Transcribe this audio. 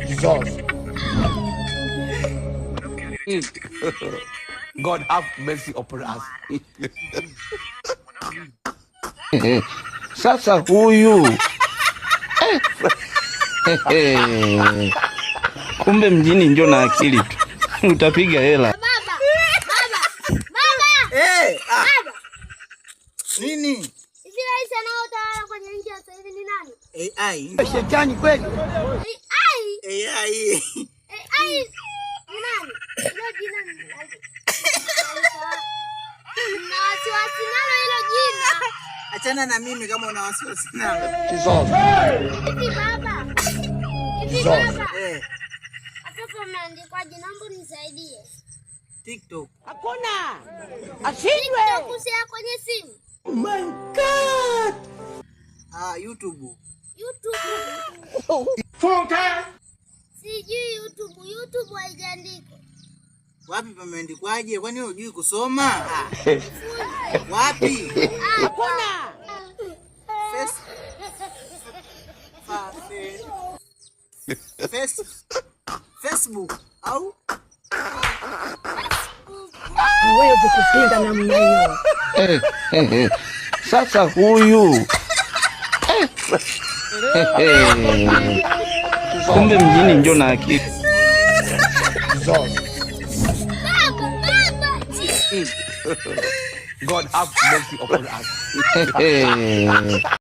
Jesus. Jesus. God have mercy upon us. Sasa huyu kumbe mjini njo na akili tu utapiga hela. Nini? Hivi rais anaotawala kwenye nchi sasa hivi ni nani? AI. Shetani kweli. AI. AI ni nani? Hilo jina ni nani? Na wasiwasi nalo hilo jina. Achana na mimi kama una wasiwasi nalo. Jesus. Hivi baba. Hivi baba. Hapo umeandikwaje? Naomba unisaidie. TikTok. Hakuna. Ashindwe. TikTok kwenye simu. Oh my God. YouTube. YouTube. Funka. Sijui YouTube. YouTube haijaandikwa. Wapi pameandikwaje? Kwani hujui kusoma? Wapi? Hakuna. Facebook au huwezi kupinga namna hiyo. Sasa huyu kumbe mjini njo na akili. God have mercy upon us.